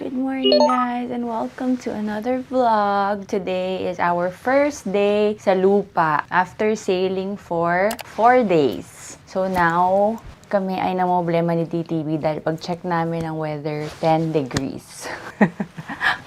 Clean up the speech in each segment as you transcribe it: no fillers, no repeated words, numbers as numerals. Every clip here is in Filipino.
Good morning guys and welcome to another vlog. Today is our first day sa lupa after sailing for 4 days. So now, kami ay namroblema ni TTV dahil pag-check namin ng weather, 10 degrees.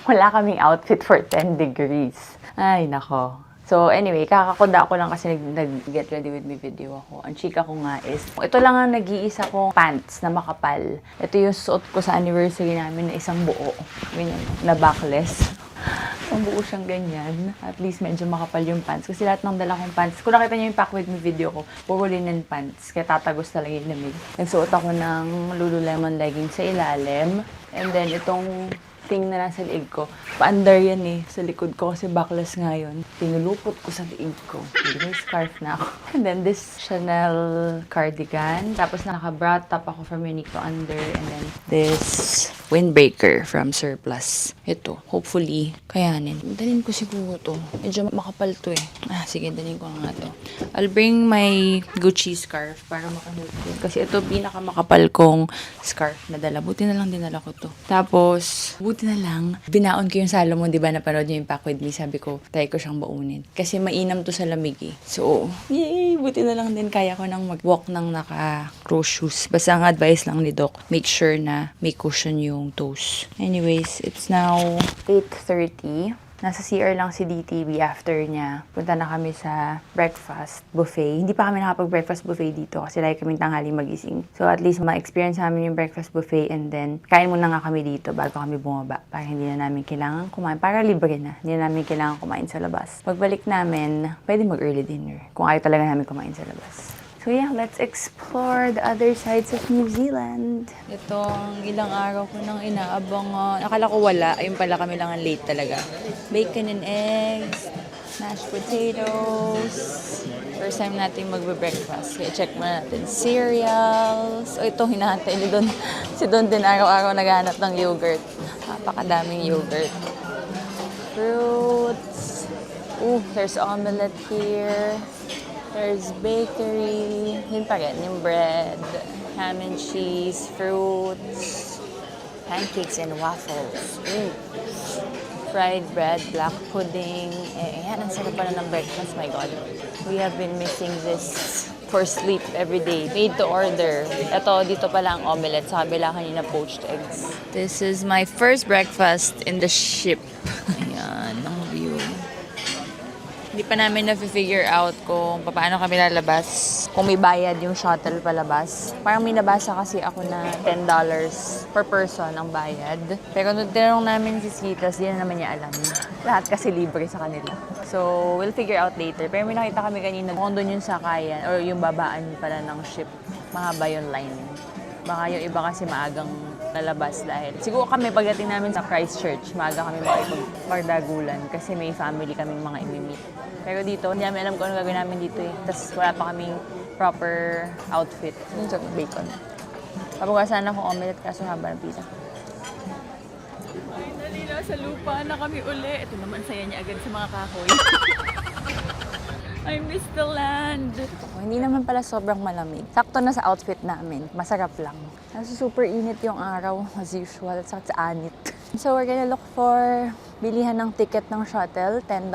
Wala kaming outfit for 10 degrees. Ay, nako. So, anyway, kakakuda ako lang kasi nag-get ready with me video ako. Ang chika ko nga is, ito lang ang nag-iisa kong pants na makapal. Ito yung suot ko sa anniversary namin na isang buo. Ganyan, na backless. Ang buo siyang ganyan. At least medyo makapal yung pants. Kasi lahat ng dala kong pants, kung nakita niyo yung pack with me video ko, puro linen pants. Kaya tatagos talaga yung lamig. Nagsuot ako ng Lululemon leggings sa ilalim. And then, itong thing na nasa liig ko. Pa-under yan eh, sa likod ko kasi backless nga yun. Pinulupot ko sa liig ko. May scarf na ako. And then this Chanel cardigan. Tapos naka-bra top ako from Uniqlo under. And then this windbreaker from Surplus. Ito, hopefully, kayanin. Dalhin ko siguro to. Medyo makapal to eh. Sige, dalhin ko nga to. I'll bring my Gucci scarf para makahelp ko. Kasi ito, pinakamakapal kong scarf na dala. Buti na lang dinala ko to. Tapos, buti na lang, binaon ko yung Salomon, di ba, napanood niyo yung pack with me. Sabi ko, try ko siyang baunin. Kasi mainam to sa lamig eh. So, yay! Buti na lang din kaya ko nang mag-walk ng naka-cruise shoes. Basta ang advice lang ni Doc, make sure na may cushion yung toes. Anyways, it's now 8:30. Nasa CR lang si DTV after niya. Punta na kami sa breakfast buffet. Hindi pa kami nakapag-breakfast buffet dito kasi lagi kaming tanghali magising. So at least ma-experience namin yung breakfast buffet and then kain muna nga kami dito bago kami bumaba. Para hindi na namin kailangan kumain. Para libre na. Hindi na namin kailangan kumain sa labas. Pagbalik namin, pwede mag-early dinner. Kung ayaw talaga namin kumain sa labas. So yeah, let's explore the other sides of New Zealand. Ito ang ilang araw ko nang inaabangan. Akala ko wala. Ayun pala, kami lang ang late talaga. Bacon and eggs, mashed potatoes. First time natin magbe-breakfast. Kaya check muna natin. Cereals. O ito, hinahantay ni Don. Si Don din araw-araw naghahanap ng yogurt. Napakadaming yogurt. Fruits. There's omelette here. There's bakery, yun pa rin, yung bread, ham and cheese, fruits, pancakes and waffles. Fried bread, black pudding. Yan, ang sarap pala ng breakfast, my God. We have been missing this for sleep every day. Made to order. Ito, dito pala ang omelette. Sa kabila kanina, poached eggs. This is my first breakfast in the ship. Ayan, ang view. Hindi pa namin na-figure out kung paano kami lalabas. Kung may bayad yung shuttle palabas. Parang may nabasa kasi ako na $10 per person ang bayad. Pero nung tinanong namin si Skitas, di na naman niya alam. Lahat kasi libre sa kanila. So, we'll figure out later. Pero may nakita kami kanina kung doon yung sakayan or yung babaan pala ng ship. Mahaba yung line. Baka yung iba kasi maagang lalabas dahil siguro kami pagdating namin sa Christchurch, maaga kami magdagulan kasi may family kaming mga imimit. Pero dito, hindi namin alam kung ano gagawin namin dito eh. Tapos wala pa kaming proper outfit. Yung sa bacon. Papugasan ako omelette kaso haba ng pizza. Finally, nasa lupa na kami uli. Ito naman saya niya agad sa mga kahoy. I miss the land. Hindi naman pala sobrang malamig. Sakto na sa outfit namin. Masarap lang. Nasa super init yung araw, as usual. Sakto sa anit. So we're gonna look for bilihan ng ticket ng shuttle. $10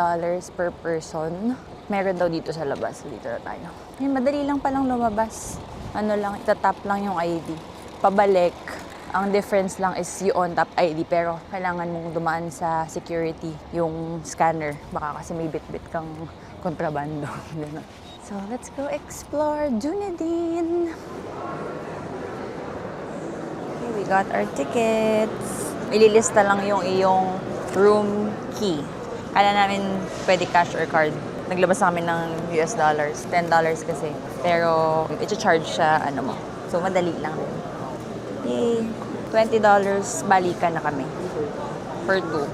per person. Meron daw dito sa labas. Dito na tayo. Ayun, madali lang palang lumabas. Ano lang, itatap lang yung ID. Pabalik. Ang difference lang is you on-tap ID. Pero kailangan mong dumaan sa security. Yung scanner. Baka kasi may bit-bit kang kontrabando. So, let's go explore Dunedin. Okay, we got our tickets. Ililista lang yung iyong room key. Kala namin pwede cash or card. Naglabas kami ng US dollars. $10 kasi. Pero, i-charge siya, ano mo. So, madali lang. Yay! $20, balikan na kami. Per two.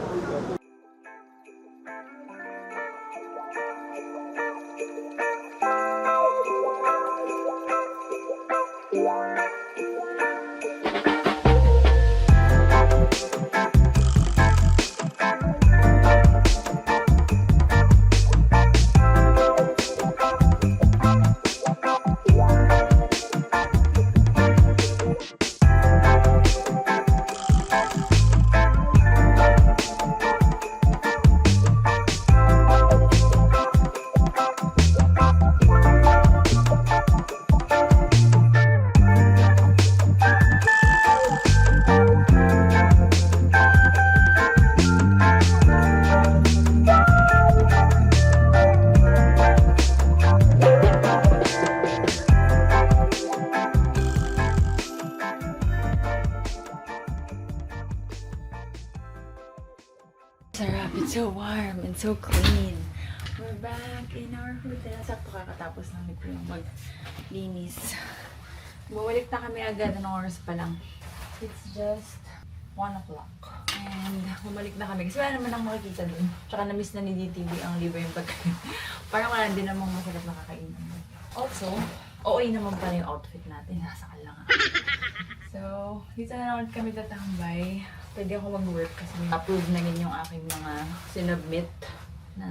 and so clean. We're back in our hotel. Sakto kakatapos namin po yung maglinis. Bumalik na kami agad. Anong oras pa lang? It's just 1 o'clock. And bumalik na kami. Kasi wala naman ang makikita dun. Tsaka na-miss na ni DTV ang libre yung pagkain. Parang wala din namang masarap na kakainin. Also, OA naman pala yung outfit natin. Nasakal lang ako. So, dito na naman kami tatambay. Pwede ako mag-work kasi approve na rin yung aking mga sinubmit na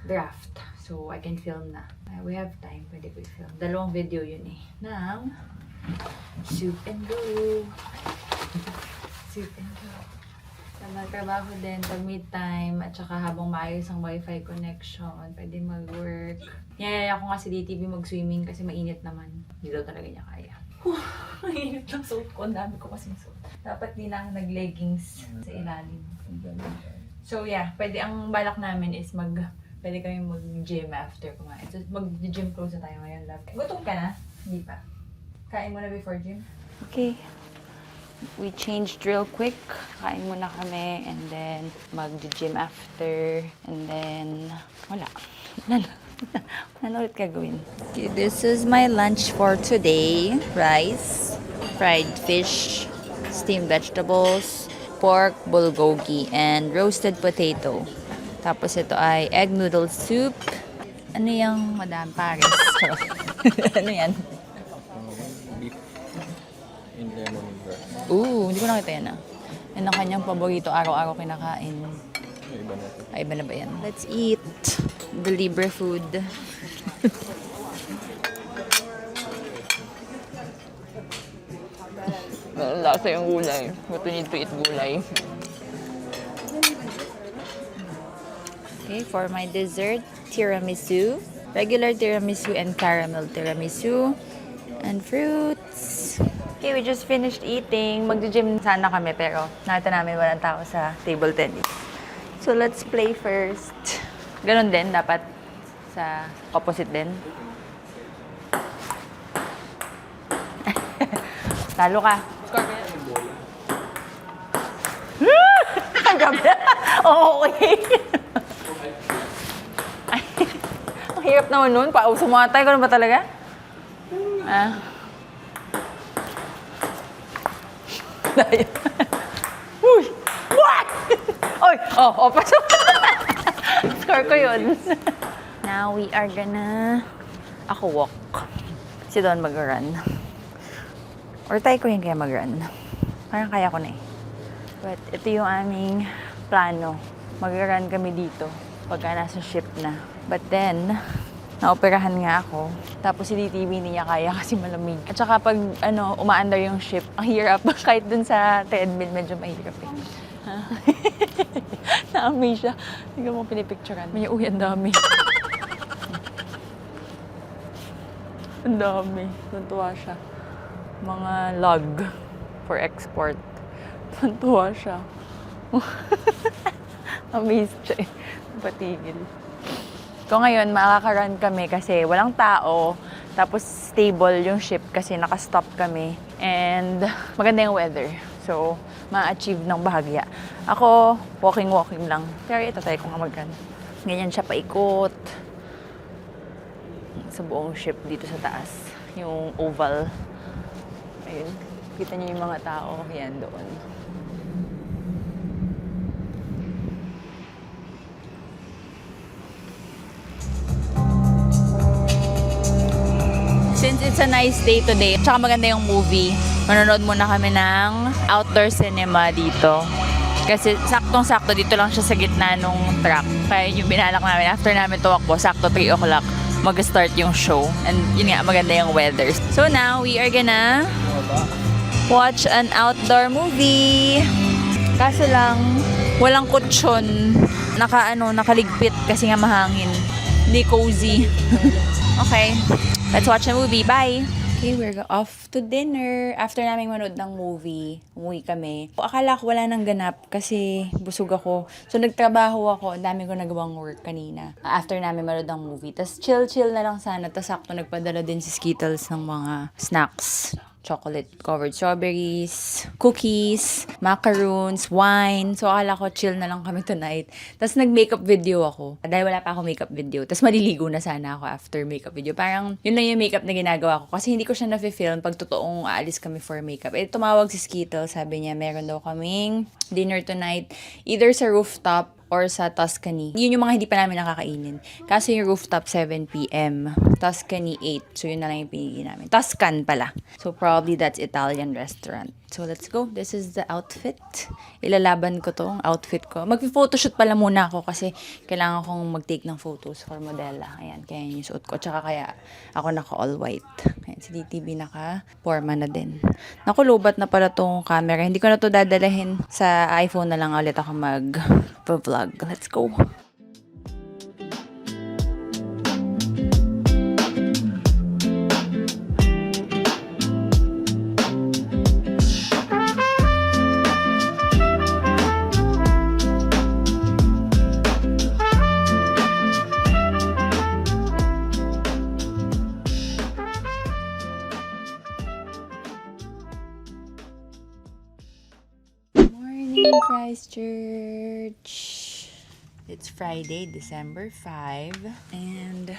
draft. So, I can film na. We have time. Pwede ko i-film. 2 video yun eh. Ng Soup and Go. Soup and Go. Sa magtrabaho din, pag meet time, at saka habang maayos ang wifi connection, pwede mag-work. Yayaya ko nga si DTV mag-swimming kasi mainit naman. Hindi daw talaga niya kaya. Mainit lang suot ko. Ang dami ko kasing suot. Dapat din ako nag-leggings sa ilalim. So yeah, pwede ang balak namin is pwede kami mag-gym after kumain. So mag-gym close na tayo ngayon, love. Gutom ka na? Hindi pa. Kain mo na before gym? Okay. We changed real quick. Kain muna kami and then mag-gym after and then wala. Ano ulit gagawin? Okay, this is my lunch for today. Rice, fried fish, steamed vegetables, pork bulgogi, and roasted potato. Tapos ito ay egg noodle soup. Ano yung Madam Paris? Ano yan? Beef in lemongrass. Hindi ko nakita yan ah. Yan ang kanyang paborito, araw-araw kinakain. Iba na ito. Ay, iba na ba yan? Let's eat the libre food. Lasa yung gulay. But we need to eat gulay. Okay, for my dessert, tiramisu. Regular tiramisu and caramel tiramisu. And fruits. Okay, we just finished eating. Magja-gym sana kami pero nakita namin walang tao sa table tennis. So let's play first. Ganon din, dapat sa opposite din. Talo ka. Grabe. Oh, okay. Ay, ang hirap naman nun. Sumatay ko na ba talaga? Uy! What? Oy! Pasok. Score ko yun. Now we are gonna walk. Si Don mag-run. Or tayo ko yun kaya mag-run. Parang kaya ko na eh. But ito yung aming plano. Mag-run kami dito pagka nasa ship na. But then, naoperahan nga ako. Tapos si DTV hindi niya kaya kasi malamig. At saka pag umaandar yung ship, ang hirap. Kahit dun sa treadmill, medyo mahirap eh. Na-amaze siya. Tingnan mo pinipicturean. May ang dami. Ang dami. Tuntua siya. Mga log for export. Tuntua siya. Amazed siya eh. Patigil. So ngayon, makaka-run kami kasi walang tao. Tapos stable yung ship kasi naka-stop kami. And maganda yung weather. So, ma-achieve ng bahagya. Ako, walking lang. Pero ito tayo kung mag-run. Ganyan siya paikot. Sa buong ship dito sa taas. Yung oval. Ayun. Kita niyo yung mga tao. Yan doon. Since it's a nice day today, tsaka maganda yung movie, manonood muna kami ng outdoor cinema dito. Kasi saktong-sakto dito lang siya sa gitna nung track. Kaya yung binalak namin, after namin tuwakbo, sakto 3 o'clock, mag-start yung show. And yun nga, maganda yung weather. So now, we are gonna watch an outdoor movie. Kaso lang, walang kutsyon. Nakaligpit kasi nga mahangin. Hindi cozy. Okay. Let's watch a movie. Bye! Okay, we're off to dinner. After namin manood ng movie, umuwi kami. Akala ko wala nang ganap kasi busog ako. So, nagtrabaho ako. Ang dami ko nagawang work kanina. After namin manood ng movie. Tapos, chill na lang sana. Tapos, sakto nagpadala din si Skittles ng mga snacks. chocolate-covered strawberries, cookies, macaroons, wine. So, akala ko chill na lang kami tonight. Tapos, nag-makeup video ako. Dahil wala pa ako makeup video. Tapos, maliligo na sana ako after makeup video. Parang, yun lang yung makeup na ginagawa ko. Kasi hindi ko siya na-film pag totoong aalis kami for makeup. Eh, tumawag si Skittle. Sabi niya, meron daw kaming dinner tonight. Either sa rooftop or sa Tuscany. Yun yung mga hindi pa namin nakakainin. Kaso yung rooftop 7 p.m. Tuscany 8. So yun na lang yung pinili namin. Tuscan pala. So probably that's Italian restaurant. So let's go. This is the outfit. Ilalaban ko to, ang outfit ko. Mag-photoshoot pala muna ako kasi kailangan kong mag-take ng photos for modela. Ayan, kaya yung suot ko. Tsaka kaya ako naka all white. Ayan, si DTV naka-forma na din. Nakulobat na pala tong camera. Hindi ko na to dadalahin. Sa iPhone na lang ulit ako mag-vlog. Let's go. Morning, Christchurch. It's Friday, December 5, and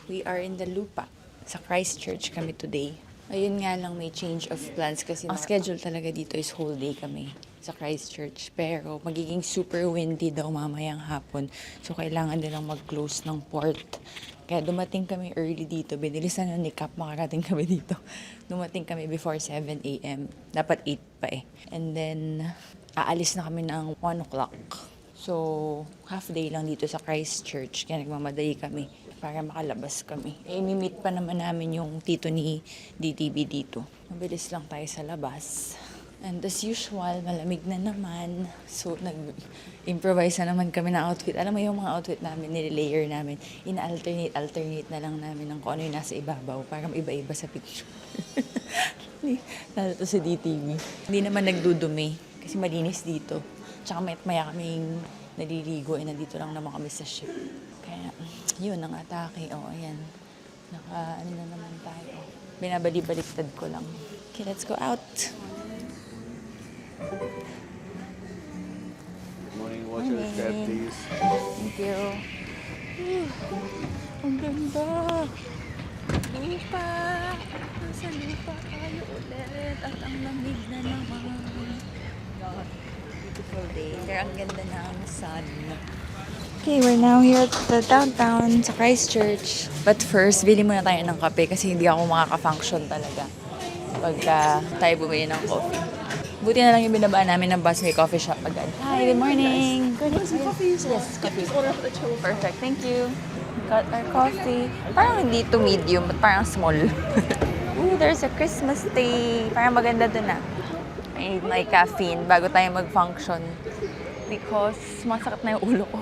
we are in the Lupa. Sa Christchurch kami today. Ayun nga lang, may change of plans kasi ang schedule talaga dito is whole day kami sa Christchurch. Pero magiging super windy daw mamayang hapon. So kailangan nilang mag-close ng port. Kaya dumating kami early dito. Binilisan na ni Cap, makarating kami dito. Dumating kami before 7 a.m. Dapat 8 pa eh. And then, aalis na kami ng 1 o'clock. So, half day lang dito sa Christchurch. Kaya nagmamadali kami para makalabas kami. Eh, meet pa naman namin yung tito ni DTV dito. Mabilis lang tayo sa labas. And as usual, malamig na naman. So, nag-improvise na naman kami ng outfit. Alam mo yung mga outfit namin, nililayer namin. Ina-alternate na lang namin ng kung ano yung nasa ibabaw para iba-iba sa picture. Lalo to si DTV. Hindi naman nagdudumi kasi malinis dito. Tsaka maya kaming naliligo eh, nandito lang naman kami sa ship. Kaya, yun ang atake. O, ayan. Ano na naman tayo. Binabali-baliktad ko lang. Okay, let's go out. Morning, watch your step, please. Thank you. Ang ganda. Lupa. Nasa lupa tayo ulit. At ang lamig na naman. God, beautiful day. Pero ang ganda na ang sun. Okay, we're now here at the downtown sa Christchurch. But first, bili muna tayo ng kape kasi hindi ako makaka-function talaga pagka tayo bumili ng coffee. Buti na lang yung binabaan namin ng bus, may coffee shop agad. Hi, good morning. Good morning. Coffees? Yes, coffee. Perfect, thank you. Got our coffee. Parang hindi to medium, but parang small. Ooh, there's a Christmas tree. Parang maganda dun ah. I need my caffeine bago tayo mag-function. Because masakit na yung ulo ko.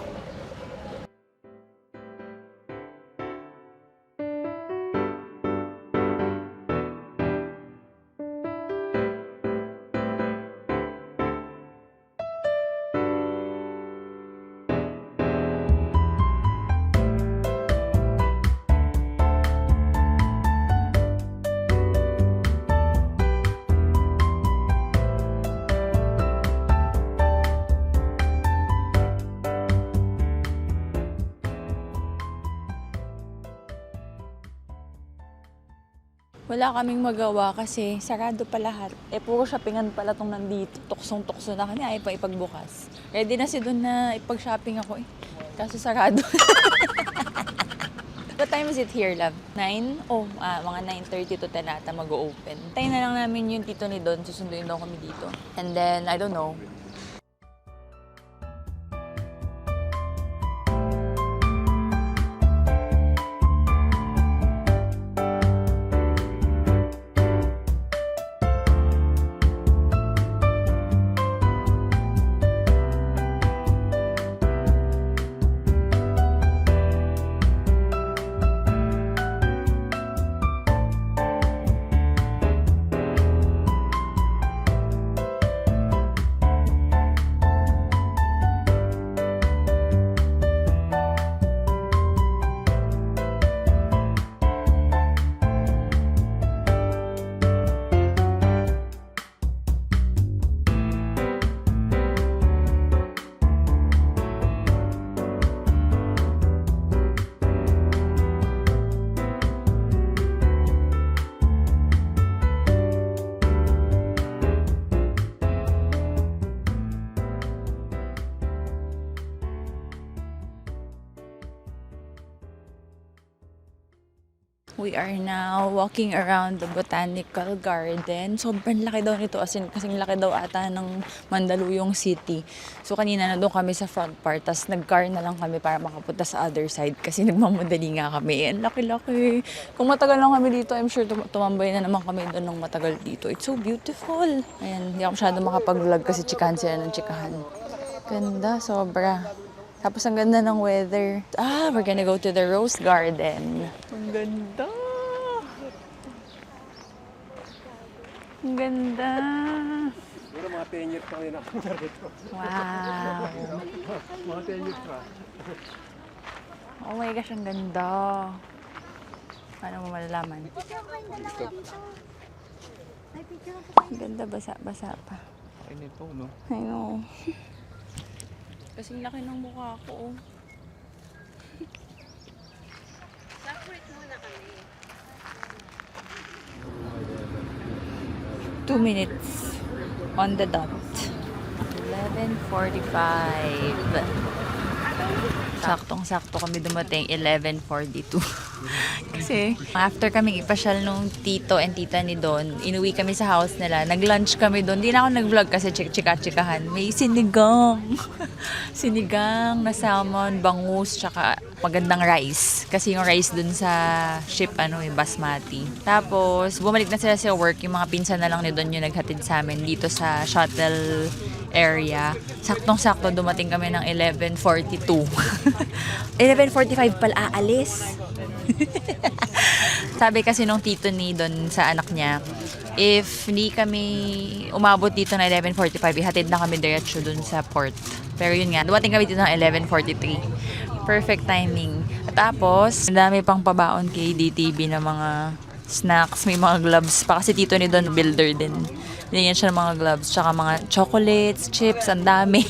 Wala kaming magawa kasi sarado pa lahat. Eh, puro shoppingan pala tong nandito. Tuksong-tukso na kami, ayaw pa ipagbukas. Ready na si Don na ipag-shopping ako eh. Kaso sarado. What time is it here, love? 9? Oh, mga 9:30 to 10 ata mag-open. Tayo na lang namin yung tito ni Don. Susunduin daw kami dito. And then, I don't know. We are now walking around the botanical garden. Sobrang laki daw nito, as in, kasing laki daw ata ng Mandaluyong City. So kanina na doon kami sa front part, tas nag-car na lang kami para makapunta sa other side kasi nagmamadali nga kami. Ang laki-laki. Kung matagal lang kami dito, I'm sure tumambay na naman kami doon ng matagal dito. It's so beautiful. Ayan, hindi ako masyado makapag-vlog kasi chikahan sila ng chikahan. Ganda, sobra. Tapos ang ganda ng weather. We're gonna go to the rose garden. Ang ganda. Ang ganda. Siguro mga 10 years pa kayo nakapunta rito. Wow. Mga 10 years pa. Oh my gosh, ang ganda. Paano mo malalaman? Ang ganda, basa-basa pa. Ay, nito, no? I know. Kasing laki ng mukha ko. 2 minutes on the dot. 11:45. Saktong-sakto kami dumating, 11:42. Kasi after kaming ipasyal nung tito and tita ni Don, inuwi kami sa house nila. Nag-lunch kami doon. Hindi na ako nag-vlog kasi chika-chikahan. May sinigang. Sinigang na salmon, bangus, tsaka magandang rice. Kasi yung rice dun sa ship, yung basmati. Tapos, bumalik na sila sa work. Yung mga pinsan na lang ni Don yung naghatid sa amin dito sa shuttle area. Saktong-sakto dumating kami ng 11:42. 11:45 pala aalis. Sabi kasi nung tito ni Don sa anak niya, if hindi kami umabot dito na 11:45, ihatid na kami diretso dun sa port. Pero yun nga, dumating kami dito ng 11:43. Perfect timing. At tapos, ang dami pang pabaon kay DTV na mga snacks, may mga gloves pa kasi tito ni Don builder din. Binigyan siya ng mga gloves, tsaka mga chocolates, chips, ang dami.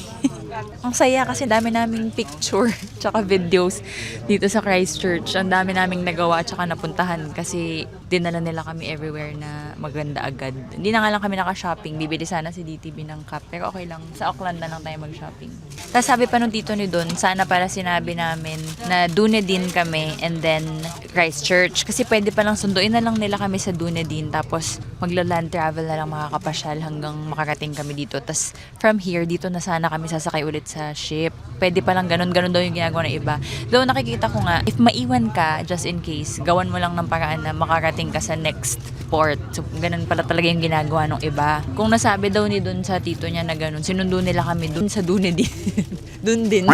Ang saya kasi dami naming picture tsaka videos dito sa Christchurch. Ang dami naming nagawa tsaka napuntahan kasi dinala nila kami everywhere na maganda agad. Hindi na nga lang kami naka-shopping. Bibili sana si DTV ng cup. Pero okay lang. Sa Auckland na lang tayo mag-shopping. Tapos sabi pa nung tito ni Don, sana para sinabi namin na Dunedin kami and then Christchurch. Kasi pwede pa lang sunduin na lang nila kami sa Dunedin. Tapos magla-land travel na lang makakapasyal hanggang makarating kami dito. Tapos from here, dito na sana kami sasakay ulit sa ship. Pwede pa lang ganun daw yung ginagawa ng iba. Though nakikita ko nga, if maiwan ka, just in case, gawan mo lang ng paraan na makarating ka sa next port. So, ganun pala talaga yung ginagawa ng iba. Kung nasabi daw ni Dun sa tito niya na ganun, sinundo nila kami dun sa Dunedin. Dun din.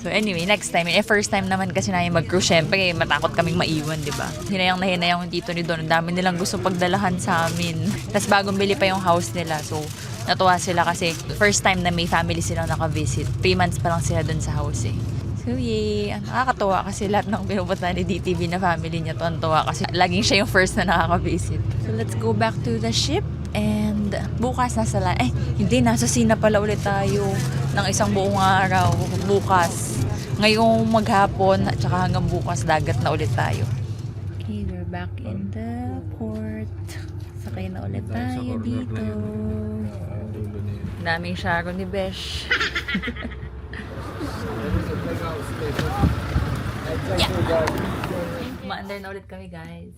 So anyway, next time, first time naman kasi namin mag-cruise, syempre matakot kaming maiwan, di ba? Hinayang na hinayang yung tito ni Don. Ang dami nilang gusto pagdalahan sa amin. Tapos bagong bili pa yung house nila. So, natuwa sila kasi first time na may family silang naka-visit. 3 months pa lang sila dun sa house eh. So yay! Nakakatuwa kasi lahat ng pinupunta ni DTV na family niya tuwa kasi laging siya yung first na nakaka-visit. So let's go back to the ship. And bukas nasa nasa Sina pala ulit tayo ng isang buong araw bukas. Ngayong maghapon at saka hanggang bukas dagat na ulit tayo. Okay, we're back in the port. Sakay na ulit tayo dito. Daming Sharon ni Besh. Yeah. Umaandar na ulit kami, guys.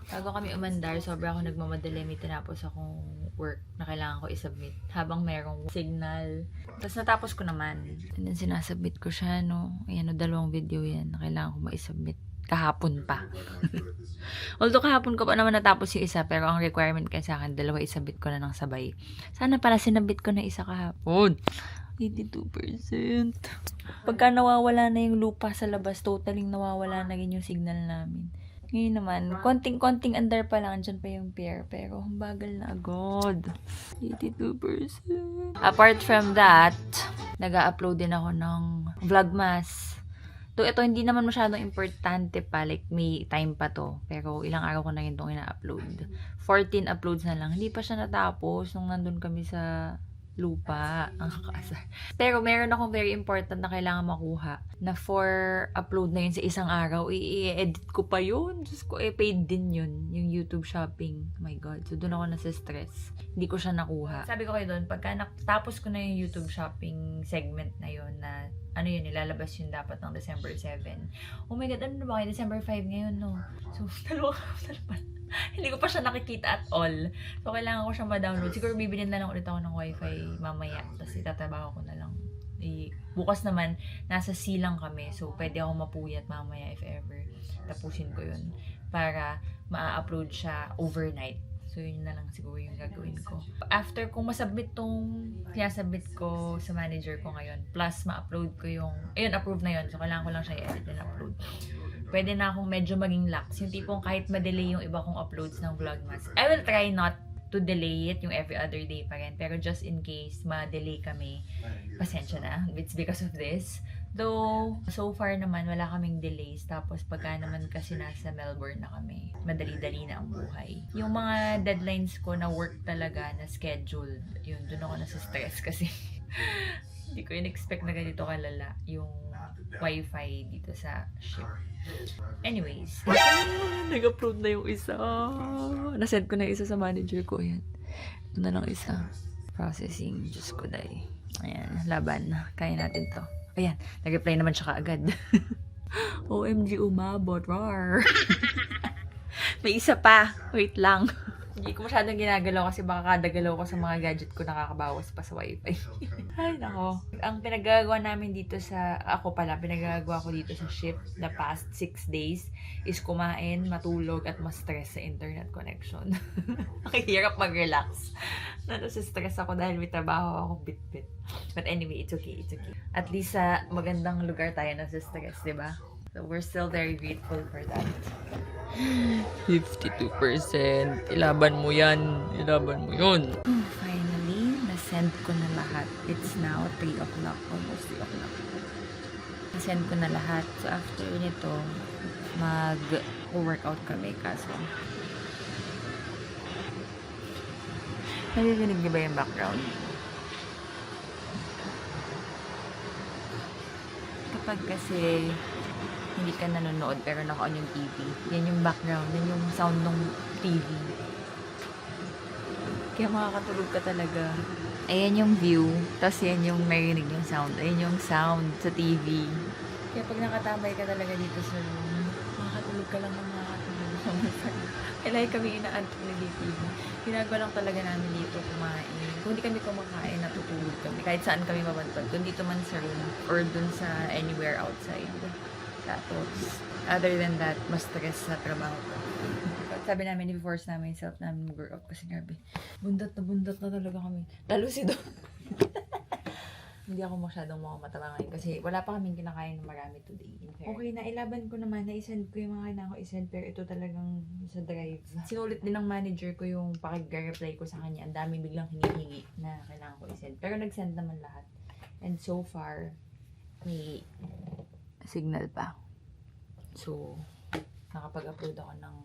Bago kami umandar, sobra ako nagmamadali. May tinapos akong work na kailangan ko isubmit habang merong signal. Tapos natapos ko naman. And then sinasubmit ko siya, Ayan, 2 video yan na kailangan ko ma-submit. Kahapon pa. Although kahapon ko pa naman natapos yung isa, pero ang requirement kasi sa akin, 2 isubmit ko na ng sabay. Sana pala sinabit ko na isa kahapon. 82%. Pagka nawawala na yung lupa sa labas, totaling nawawala na rin yung signal namin. Ngayon naman, konting-konting andar pa lang, dyan pa yung pier. Pero, ang bagal na agad. 82%. Apart from that, nag-upload din ako ng Vlogmas. So, ito hindi naman masyadong importante pa. Like, may time pa to. Pero, ilang araw ko na rin itong ina-upload. 14 uploads na lang. Hindi pa siya natapos nung nandun kami sa lupa. Ang kakaasar. Pero meron akong very important na kailangan makuha na for upload na yun sa isang araw, i-edit ko pa yun. Diyos ko, paid din yun. Yung YouTube shopping. Oh my God. So, doon ako nasa-stress. Hindi ko siya nakuha. Sabi ko kayo doon, pagka tapos ko na yung YouTube shopping segment na yun na ano yun, ilalabas yun dapat ng December 7. Oh my God, ano na ba kayo? December 5 ngayon, no? So, dalawa hindi ko pa siya nakikita at all. So, kailangan ko siya ma-download. Siguro bibilin na lang ulit ako ng wifi mamaya. Tapos itatrabaho ko na lang. Bukas naman, nasa C lang kami. So, pwede ako mapuyat mamaya if ever. Tapusin ko yun. Para ma-upload siya overnight. So, yun na lang siguro yung gagawin ko. After kung masubmit tong sinasubmit ko sa manager ko ngayon, plus ma-upload ko yung, ayun, approve na yun. So, kailangan ko lang siya i-edit and upload. Pwede na akong medyo maging lax. Yung tipong kahit ma-delay yung iba kong uploads ng Vlogmas. I will try not to delay it yung every other day pa rin. Pero just in case ma-delay kami, pasensya na. It's because of this. Though, so far naman, wala kaming delays. Tapos, pagka naman kasi nasa Melbourne na kami, madali-dali na ang buhay. Yung mga deadlines ko na work talaga, na schedule, yun, dun ako nasa stress kasi hindi ko in-expect na ganito kalala yung wifi dito sa ship. Anyways, nag-upload na yung isa. Nasend ko na yung isa sa manager ko. Ayan. Ito na lang isa. Processing. Diyos ko dahil. Ayan, laban. Kaya natin to. Ayan, nag-reply naman siya kaagad. OMG, umabot. Rar. May isa pa. Wait lang. Hindi ko masyadong ginagalaw kasi baka kada galaw ko sa mga gadget ko nakakabawas pa sa wifi. Ay, nako. Ang pinagagawa namin dito sa, pinagagawa ko dito sa ship the past 6 days is kumain, matulog, at ma-stress sa internet connection. Nakihirap mag-relax. Stress ako dahil may trabaho ako bit-bit. But anyway, it's okay, it's okay. At least sa magandang lugar tayo nasa-stress, di ba? So, we're still very grateful for that. 52%. Ilaban mo yan. Ilaban mo yun. Finally, na-send ko na lahat. It's now 3 o'clock. Almost 3 o'clock. Na-send ko na lahat. So, after nito, mag-workout kami. Kaso, naririnig niyo ba yung background? Kapag kasi hindi ka nanonood pero naka-on yung TV. Yan yung background, yan yung sound ng TV. Kaya makakatulog ka talaga. Ayan yung view, tapos yan yung marinig yung sound. Ayan yung sound sa TV. Kaya pag nakatambay ka talaga dito sa room, makakatulog ka lang ng makakatulog. Kailangan kami inaantok na TV. Ginagawa lang talaga namin dito kumain. Kung hindi kami kumakain, natutulog kami. Kahit saan kami mabantad. Kung dito man sa room or dun sa anywhere outside. Tapos, other than that, mas stress sa trabaho ko. Sabi namin, i-force namin yung self namin mag-workout kasi grabe. Bundat na talaga kami. Lalo si Don. Hindi ako masyadong mataba ngayon kasi wala pa kaming kinakain ng marami today. Okay na, ilaban ko naman. Na-send ko yung mga kailangan ko i-send pero ito talagang sa drive. Sinulit din ng manager ko yung pakig-reply ko sa kanya. Ang dami biglang hinihingi na kailangan ko i-send. Pero nag-send naman lahat. And so far, may signal pa. So, nakapag-upload ako ng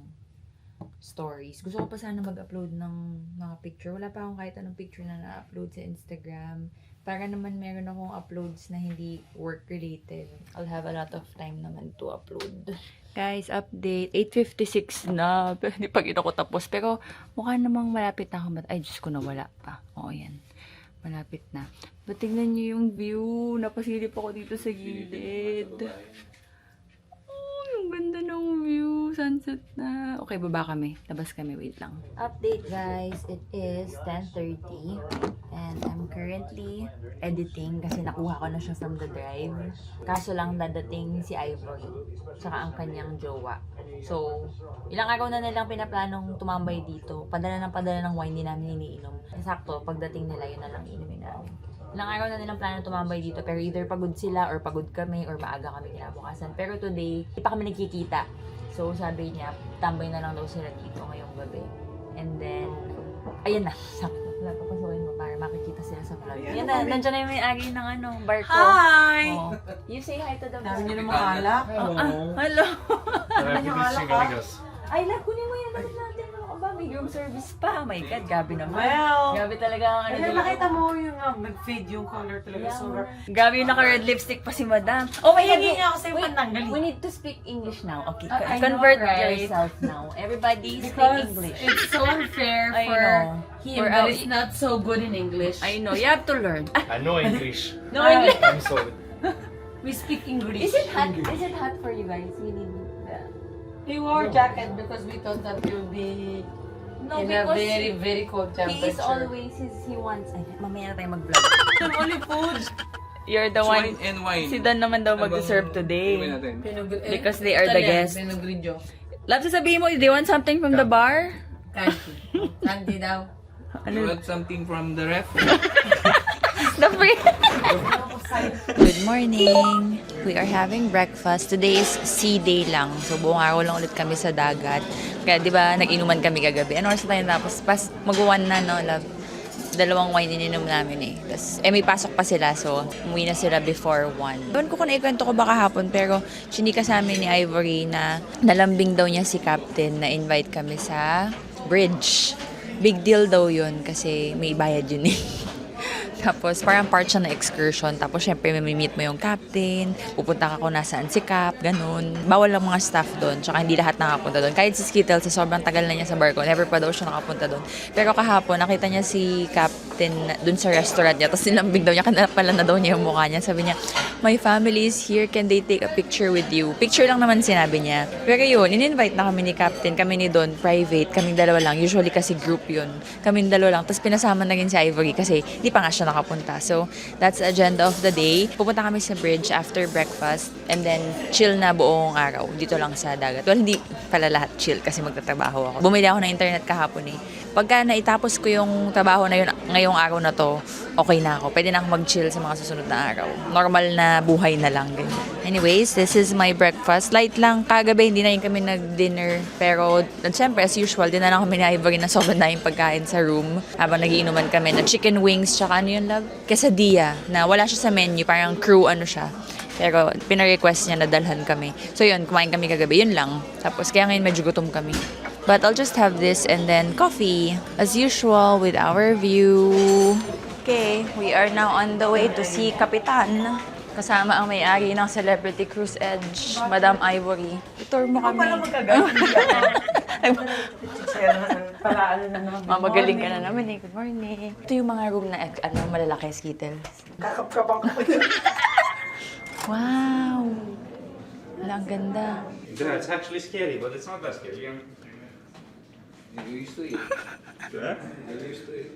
stories. Gusto ko pa sana mag-upload ng mga picture. Wala pa akong kahit anong picture na na-upload sa Instagram. Para naman meron akong uploads na hindi work-related. I'll have a lot of time naman to upload. Guys, update. 8:56 na. Pero hindi pa ako tapos. Pero mukha namang malapit na ako. Ay, Diyos ko, nawala pa. Oo, yan. Malapit na. But tingnan nyo yung view. Napasilip ako dito sa gilid. Oh, yung ganda ng view. Sunset na. Okay, baba kami. Labas kami. Wait lang. Update, guys. It is 10:30. And I'm currently editing kasi nakuha ko na siya from the drive. Kaso lang dadating si Ivory. Tsaka ang kanyang jowa. So, ilang araw na nilang pinaplanong tumambay dito. Padala ng wine, din namin iniinom. Sakto, pagdating nila, yun na lang inumin namin. Ilang araw na nilang planong tumambay dito, pero either pagod sila, or pagod kami, or maaga kami kinabukasan. Pero today, hindi pa kami nagkikita. So, sabi niya, tambay na lang daw sila dito ngayong gabi. And then, ayan na, sakto. Wala, papasukin mo para makikita sila sa vlog. Yan na, nandiyan na yung may-ari ng barko. Hi! Oh. You say hi to the vlog. Dami niyo namang alak. Hello. Marami yung bis alak, yung kaligas. Ay, kunin mo yan. Bakit natin mga kabag? may room service pa. Oh my God, gabi naman. Well, Gabi talaga ang ano Kaya dito. nakita mo yung nag-fade yung color talaga. Sobra. Gabi yung naka-red lipstick pa si madam. Oh my God, Hindi nga ako sa'yo pananggal. we need to speak English now. Okay, I convert know, right? yourself now. Everybody speak Because English. it's so unfair I for know. him For that our- is not so good in English. I know, you have to learn. I know English. No English. I'm sorry. We speak English. Is it hot? Is it hot for you guys? We need the... He wore jacket because we thought that you'll be No, in a because very, very cold temperature. he is always, he wants... Ay, mamaya na tayo mag-vlog. Only food. You're the one... and wine. Si Dan naman daw mag-serve today. Because they are the guests. Pinugridyo. Love, sasabihin mo, do you want something from the bar? Candy. Candy daw. You want something from the ref? The free... Good morning! We are having breakfast. Today is sea day lang. So, buong araw lang ulit kami sa dagat. Kaya, di ba, nag-inuman kami kagabi. Ano oras na tayo tapos? Mag-1 na, no, love? 2 wine ininom namin eh. Tapos, may pasok pa sila. So, umuwi na sila before 1. Doon ko kung naikwento ko baka hapon. Pero, chinika sa amin ni Ivory na nalambing daw niya si Captain na invite kami sa bridge. Big deal daw yun kasi may bayad yun eh. Tapos, parang part siya na excursion. Tapos, syempre, may meet mo yung captain. Pupunta ka kung nasaan si Cap, ganun. Bawal lang mga staff doon. Tsaka hindi lahat nakapunta doon. Kahit si Skittle, sa sobrang tagal na niya sa barko, never pa daw siya nakapunta doon. Pero kahapon, nakita niya si captain doon sa restaurant niya. Tapos, nilambing daw niya. Pala na daw niya yung mukha niya. Sabi niya, my family is here. Can they take a picture with you? Picture lang naman sinabi niya. Pero yun, in-invite na kami ni captain. Kami ni Don, private. Kaming dalawa lang. Usually kasi group yun. Kaming dalawa lang. Tapos, pinasama na rin si Ivory kasi di pa nga siya nakapunta. So, that's the agenda of the day. Pupunta kami sa bridge after breakfast and then chill na buong araw dito lang sa dagat. Well, hindi pala lahat chill kasi magtatrabaho ako. Bumili ako ng internet kahapon eh. Pagka naitapos ko yung trabaho na yun ngayong araw na to, okay na ako. Pwede na ako mag-chill sa mga susunod na araw. Normal na buhay na lang. Ganyan. Anyways, this is my breakfast. Light lang. Kagabi, hindi na yun kami nag-dinner. Pero, syempre, as usual, din na lang kami na Ivory na sobrang na yung pagkain sa room. Habang nagiinuman kami na chicken wings, tsaka ano yun, love? Quesadilla, na wala siya sa menu. Parang crew ano siya. Pero, pina-request niya na dalhan kami. So yun, kumain kami kagabi. Yun lang. Tapos, kaya ngayon medyo gutom kami. But I'll just have this and then coffee. As usual, with our view. Okay, we are now on the way to see Kapitan. Kasama ang may-ari ng Celebrity Cruise Edge, Madam Ivory. Itour mo kami. Para ano na naman. Mamagaling ka na naman eh. Good morning. Ito yung mga room na malalaki, Skittles. Kakap-kapang ko. Wow! Wala, ang ganda. Yeah, it's actually scary, but it's not that scary. You used to it. Yeah? You used to it.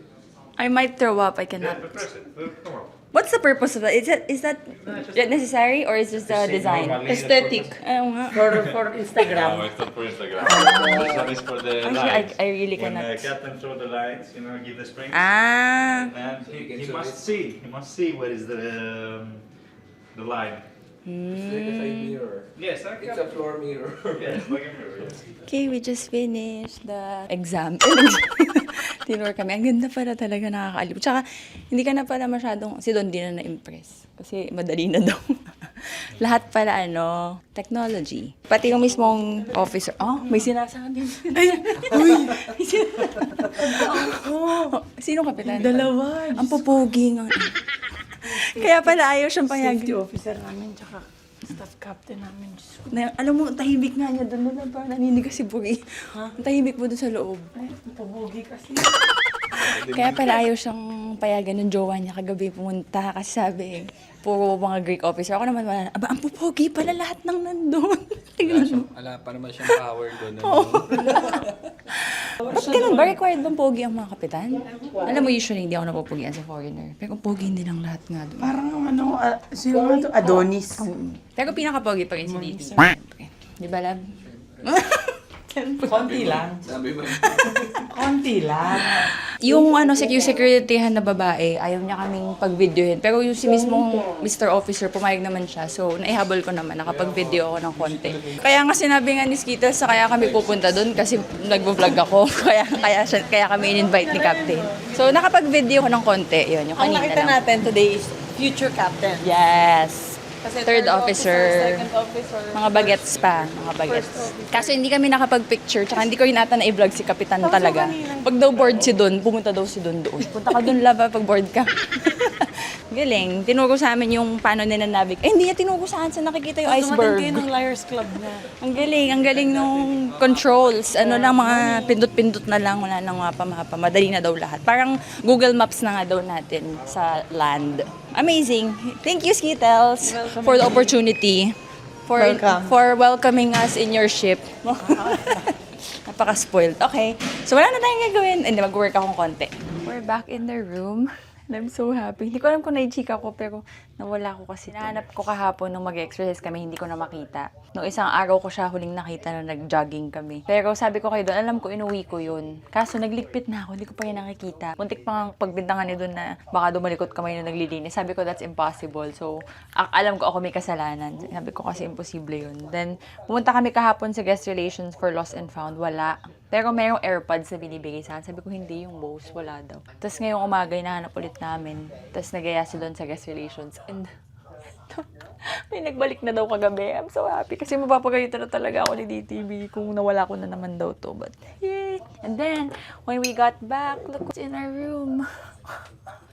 I might throw up. I Yeah, cannot. but press it. Come on. What's the purpose of that? Is that necessary or is just the design? Aesthetic. Ayaw nga. For Instagram. No, it's not for Instagram. This one is for the Actually, lines. I really When cannot. the captain throw the lines, give the springs. Ah! And you can he show must it. see. He must see where is the line. It's like a side mirror. Yes, like It's a floor mirror. yes, like a mirror. Yes. Okay, we just finished the exam. Tinur kami. Ang ganda pala talaga, nakakaalib. Tsaka, hindi ka na pala masyadong, si Don di na na-impress. Kasi madali na daw. Lahat pala, technology. Pati yung mismong officer. Oh, may sinasabi. Ay, uy! Sino kapitan? Dalawa. Ang pupugi nga. Kaya pala ayaw siyang Safety payagan. officer namin, tsaka staff captain namin. Diyos ko. Alam mo, tahimik nga niya doon. Doon parang naninig si Bugi. Ang tahimik mo doon sa loob. Ay, pabugi kasi. Kaya pala ayaw siyang payagan ng jowa niya kagabi pumunta kasi sabi, puro mga Greek officer. Ako naman, aba, ang pupogi pala lahat ng nandun. Wala pa naman siyang power doon. Ba't ganun ba? Required bang pogi ang mga kapitan? Alam mo, usually hindi ako napupugian sa foreigner. Pero kung pogi hindi lang lahat nga doon. Parang sino nga to? Adonis. Pero pinaka-pogi pa rin si Diti. Di ba, lab? Konti lang. Sabi mo, Konti lang. Yung securityhan na babae, ayaw niya kaming pag-videohin. Pero yung si mismong Mr. Officer, pumayag naman siya. So, naihabol ko naman, nakapag-video ako ng konti. Kaya nga sinabi nga ni Skittles sa kaya kami pupunta doon kasi nagbo-vlog ako. kaya kami in-invite ni Captain. So, nakapag-video ko ng konti. Yun, yung Ang kanina nakita lang. natin today is future captain. Yes. Kasi Third officer. second officer. Mga bagets pa, mga bagets. Kaso hindi kami nakapag-picture, tsaka hindi ko yun ata na-vlog si Kapitan talaga. Pag daw board si Don, pumunta daw si Don doon. Punta ka doon, lava, pag board ka. Galing. Tinuro sa amin yung paano ninanavig. Eh, hindi niya tinuro sa akin sa nakikita yung iceberg. Dumating kayo ng Liars Club na. Ang galing nung controls. Ano lang, mga pindot-pindot na lang, wala nang mapa-mapa. Madali na daw lahat. Parang Google Maps na nga daw natin sa land. Amazing. Thank you, Skittles, for the opportunity. For welcoming us in your ship. Napaka-spoiled. Okay. So, wala na tayong gagawin. Hindi, mag-work akong konti. We're back in the room. And I'm so happy. Hindi ko alam kung naichika ko, pero nawala ko kasi. Hinahanap ko kahapon nung mag-exercise kami, hindi ko na makita. Nung isang araw ko siya huling nakita na nag-jogging kami. Pero sabi ko kayo doon, alam ko, inuwi ko yun. Kaso nagligpit na ako, hindi ko pa yun nakikita. Muntik pa nga pagbintangan niya doon na baka dumalikot kamay na naglilinis. Sabi ko, that's impossible. So, alam ko ako may kasalanan. Sabi ko kasi imposible yun. Then, pumunta kami kahapon sa guest relations for lost and found. Wala. Pero mayroong AirPods na binibigay sa akin. Sabi ko, hindi yung Bose. Wala daw. Tapos ngayong umaga, hinahanap ulit namin. Tapos nagaya si doon sa guest relations. And may nagbalik na daw kagabi. I'm so happy. Kasi mapapagayito na talaga ako ni DTV kung nawala ko na naman daw to. But, yay! And then, when we got back, look what's in our room.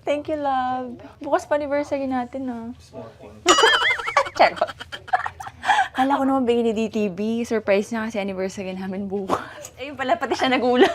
Thank you, love. Bukas pa anniversary natin, ha? Charot. Kala ko naman bigay ni DTV. Surprise niya kasi anniversary namin bukas. Ayun pala, pati siya nagulat.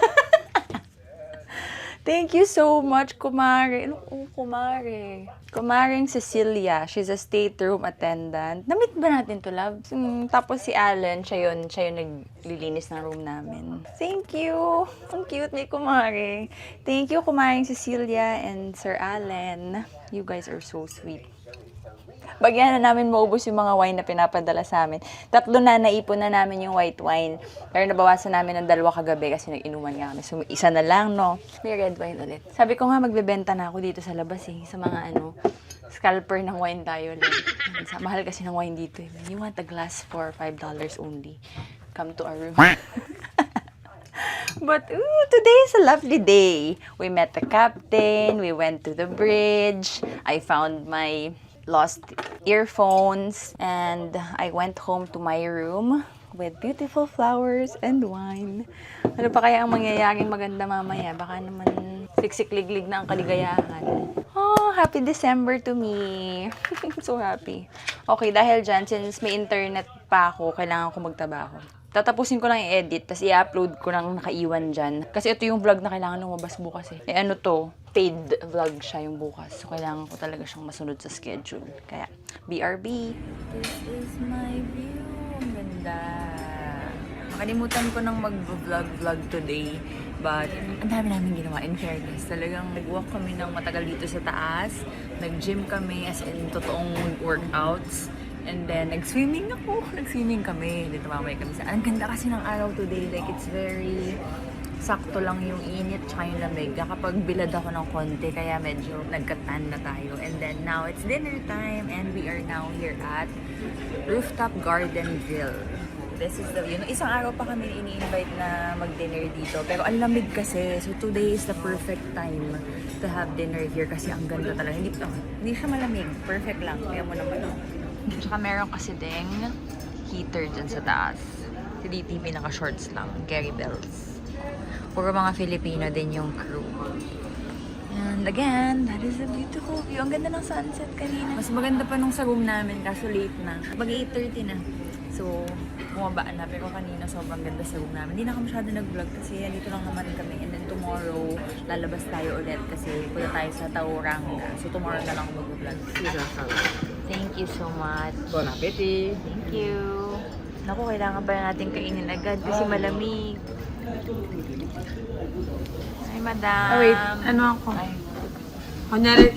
Thank you so much, Kumare. Ano Kumare? Kumaring Cecilia. She's a state room attendant. Namit ba natin to, love? Tapos si Allen, siya yun naglilinis ng room namin. Thank you. Ang cute ni Kumare. Thank you, Kumaring Cecilia and Sir Allen. You guys are so sweet. Bagyan na namin maubos yung mga wine na pinapadala sa amin. 3 na naipon na namin yung white wine. Pero nabawasan namin ng 2 kagabi kasi nag-inuman nga kami. So, isa na lang, no? May red wine ulit. Sabi ko nga, magbebenta na ako dito sa labas eh. Sa mga scalper ng wine tayo lang. Mahal kasi ng wine dito eh. You want a glass for $5 only. Come to our room. But, today is a lovely day. We met the captain. We went to the bridge. I found my lost earphones, and I went home to my room with beautiful flowers and wine. Ano pa kaya ang mangyayaring maganda mamaya? Baka naman siksik-liglig na ang kaligayahan. Oh, happy December to me. So happy. Okay, dahil dyan, since may internet pa ako, kailangan ko magtrabaho. Tatapusin ko lang i-edit, tapos i-upload ko lang nakaiwan dyan. Kasi ito yung vlog na kailangan lumabas bukas eh. Eh ano to? Paid vlog siya yung bukas. So, kailangan ko talaga siyang masunod sa schedule. Kaya, BRB. This is my view. Ang ganda. Nakalimutan ko nang mag-vlog today. But, ang dami namin ginawa. In fairness, talagang nag-walk kami ng matagal dito sa taas. Nag-gym kami, as in totoong workouts. And then, nag-swimming ako. Nag-swimming kami. Dito mamay kami sa... Ang ganda kasi ng araw today. Like, it's very... Sakto lang yung init tsaka yung lamig. Kapag bilad ako ng konti, kaya medyo nagkatan na tayo. And then, now it's dinner time. And we are now here at Rooftop Garden Grill. This is the view. Isang araw pa kami ini-invite na mag-dinner dito. Pero ang lamig kasi. So, today is the perfect time to have dinner here. Kasi ang ganda talaga. Hindi siya malamig. Perfect lang. Kaya mo naman. Tsaka meron kasi ding heater dyan sa taas. Si DTV naka-shorts lang. Carry bells. Puro mga Filipino din yung crew. And again, that is a beautiful view. Ang ganda ng sunset kanina. Mas maganda pa nung sa room namin, kaso late na. Mag 8:30 na. So, bumaba na. Pero kanina sobrang ganda sa room namin. Hindi na ako masyado nag-vlog kasi dito lang naman kami. And then tomorrow, lalabas tayo ulit kasi punta tayo sa Tauranga. So, tomorrow na lang mag-vlog. Thank you so much. Bon appetit! Thank you. Naku, kailangan pa natin kainin agad kasi malamig. Ay, madam. Oh, wait. Ano ako? Ay. Kunyari.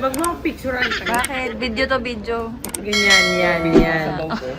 Wag mo ang picture. Bakit? Video to video. Ganyan, yan. Sa loob ko.